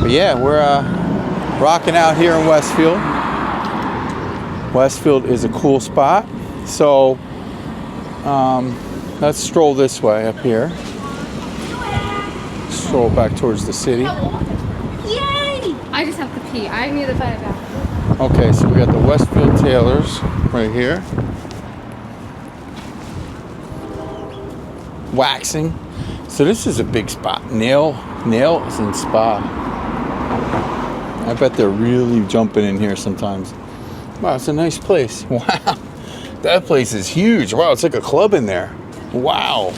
But yeah, we're rocking out here in Westfield. Westfield is a cool spot. So let's stroll this way up here. Stroll back towards the city. Yay! I just have to pee. I need the bathroom. Okay, so we got the Westfield Tailors right here. Waxing. So this is a big spot. Nails and spa. I bet they're really jumping in here sometimes. Wow, it's a nice place. Wow. That place is huge. Wow, it's like a club in there. Wow.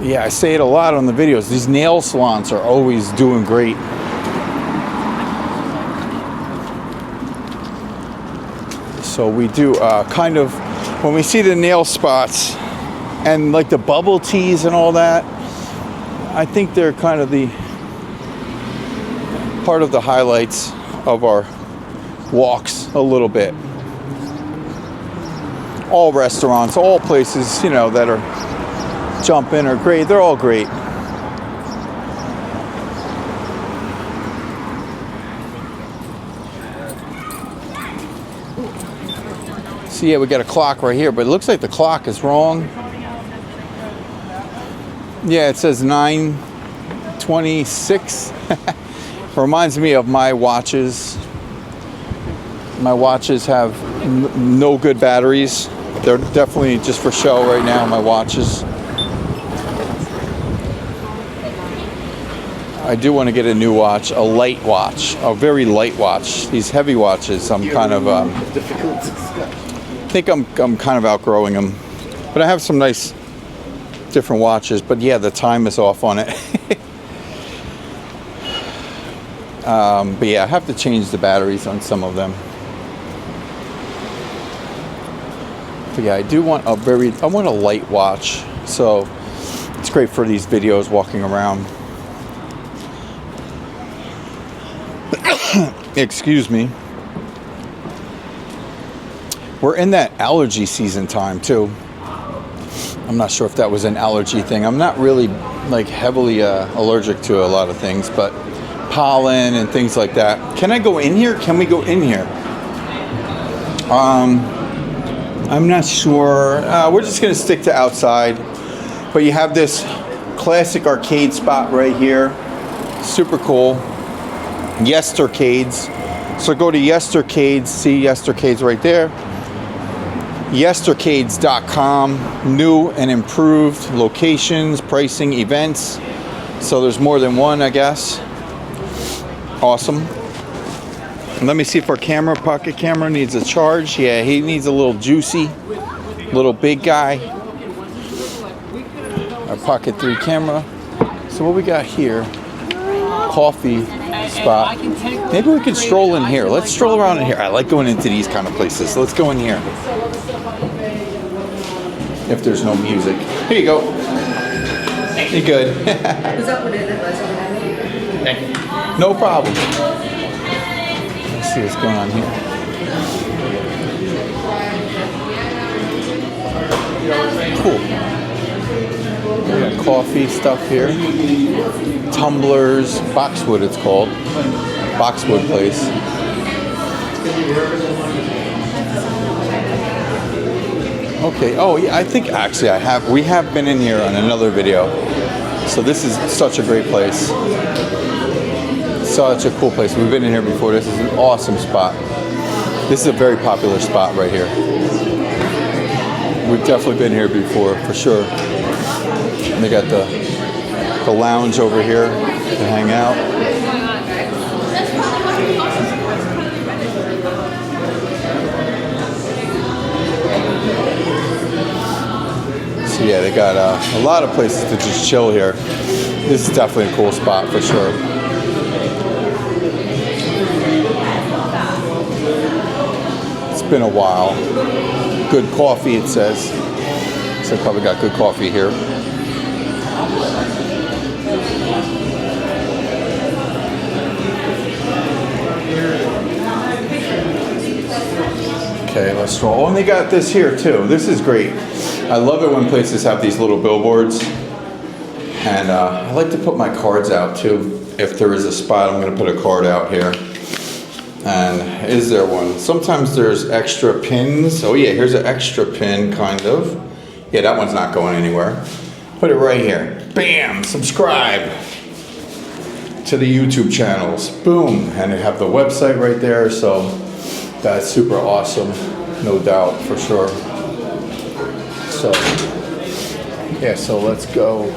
Yeah, I say it a lot on the videos. These nail salons are always doing great. So we do kind of, when we see the nail spots and like the bubble teas and all that, I think they're kind of the part of the highlights of our walks a little bit. All restaurants, all places, you know, that are jumping are great. They're all great. So yeah, we got a clock right here, but it looks like the clock is wrong. Yeah, it says 9:26. Reminds me of my watches. My watches have no good batteries. They're definitely just for show right now, my watches. I do want to get a new watch, a light watch, a very light watch. These heavy watches, I'm kind of, I think I'm kind of outgrowing them. But I have some nice different watches, but yeah, the time is off on it. But yeah, I have to change the batteries on some of them. But yeah, I do want I want a light watch. So it's great for these videos walking around. Excuse me. We're in that allergy season time too. I'm not sure if that was an allergy thing. I'm not really like heavily allergic to a lot of things, but pollen and things like that. Can I go in here? Can we go in here? I'm not sure. We're just gonna stick to outside. But you have this classic arcade spot right here. Super cool. Yestercades. So go to Yestercades, see Yestercades right there. Yestercades.com, new and improved locations, pricing, events. So there's more than one, I guess. Awesome. Let me see if our pocket camera needs a charge. Yeah, he needs a little juicy, little big guy. Our Pocket 3 camera. So what we got here? Coffee spot. Maybe we could stroll in here. Let's stroll around in here. I like going into these kind of places. Let's go in here. If there's no music. Here you go. You're good. No problem. Let's see what's going on here. Cool. We got coffee stuff here. Tumblers, Boxwood it's called. Boxwood place. Okay, oh yeah, I think actually we have been in here on another video. So this is such a great place. Such a cool place. We've been in here before. This is an awesome spot. This is a very popular spot right here. We've definitely been here before, for sure. And they got the lounge over here to hang out. So yeah, they got a lot of places to just chill here. This is definitely a cool spot for sure. It's been a while. Good coffee, it says. So probably got good coffee here. Okay, let's roll. Oh, and they got this here too. This is great. I love it when places have these little billboards. And I like to put my cards out too. If there is a spot, I'm gonna put a card out here. And is there one? Sometimes there's extra pins. Oh yeah, here's an extra pin, kind of. Yeah, that one's not going anywhere. Put it right here. Bam! Subscribe to the YouTube channels. Boom! And they have the website right there, so that's super awesome. No doubt, for sure. So, yeah, so let's go.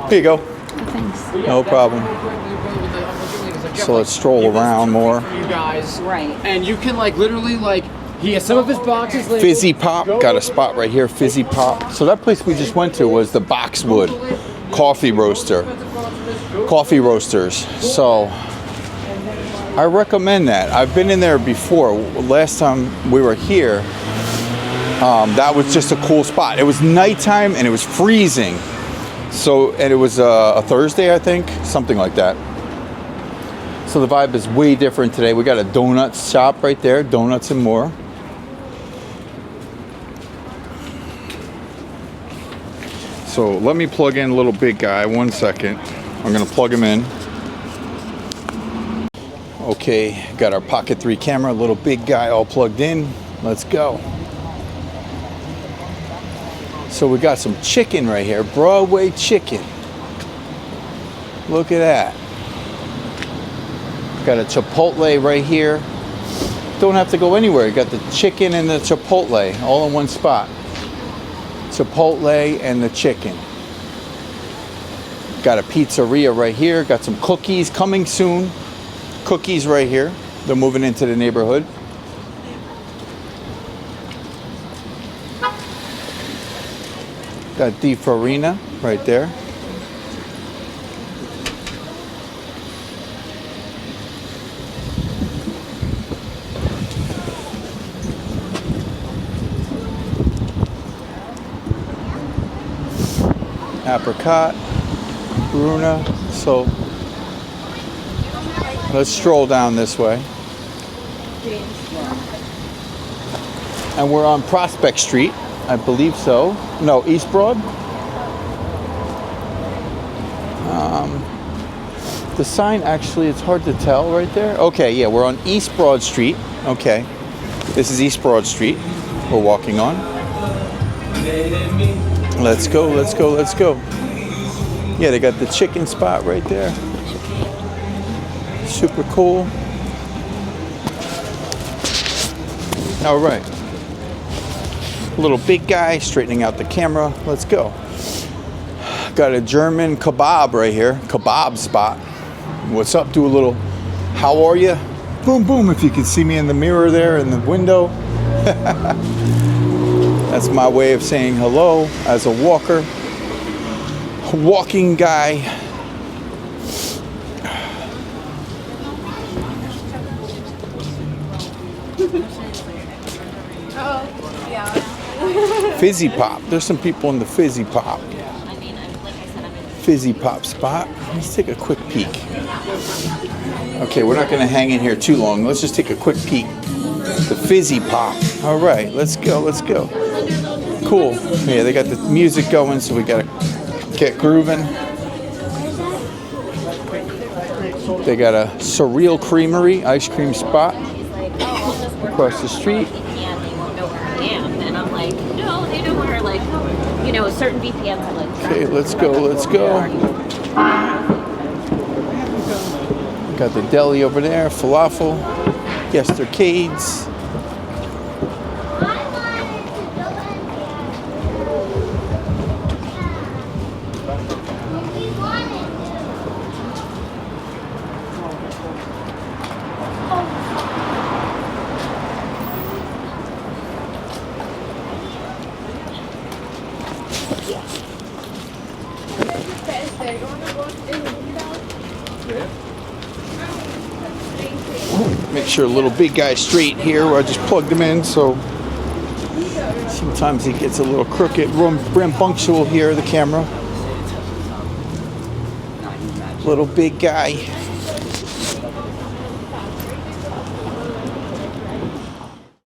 Here you go. Thanks. No problem. So let's stroll around more. You guys, Right. and you can like literally like he has some of his boxes. Labeled. Fizzy Pop, got a spot right here, Fizzy Pop. So that place we just went to was the Boxwood Coffee Roasters. So I recommend that. I've been in there before. Last time we were here, that was just a cool spot. It was nighttime and it was freezing. So, and it was a Thursday, I think, something like that. So the vibe is way different today. We got a donut shop right there, donuts and more. So let me plug in little big guy, 1 second. I'm gonna plug him in. Okay, got our Pocket 3 camera, little big guy all plugged in. Let's go. So we got some chicken right here, Broadway chicken. Look at that. Got a Chipotle right here. Don't have to go anywhere. You got the chicken and the Chipotle all in one spot. Chipotle and the chicken. Got a pizzeria right here. Got some cookies coming soon. Cookies right here. They're moving into the neighborhood. Got Di Farina right there. Apricot, Bruna. So let's stroll down this way. And we're on Prospect Street, I believe so. No, East Broad. The sign actually, it's hard to tell right there. Okay, yeah, we're on East Broad Street. Okay, this is East Broad Street we're walking on. Let's go, let's go, let's go. Yeah, they got the chicken spot right there. Super cool. All right. Little big guy straightening out the camera. Let's go. Got a German kebab right here. Kebab spot. What's up? Do a little, how are you? Boom, boom. If you can see me in the mirror there in the window. That's my way of saying hello as a walker. Walking guy. Fizzy Pop. There's some people in the Fizzy Pop. Fizzy Pop spot. Let's take a quick peek. Okay, we're not going to hang in here too long. Let's just take a quick peek. The Fizzy Pop. All right, let's go, let's go. Cool. Yeah, they got the music going, so we got to get grooving. They got a Surreal Creamery ice cream spot across the street. And I'm like, no, they don't wear like, you know, a certain BPM. Like, okay, let's go, let's go. Got the deli over there, falafel, Yestercades. Make sure a little big guy straight here where I just plugged him in, so sometimes he gets a little crooked, rambunctious here, the camera. Little big guy.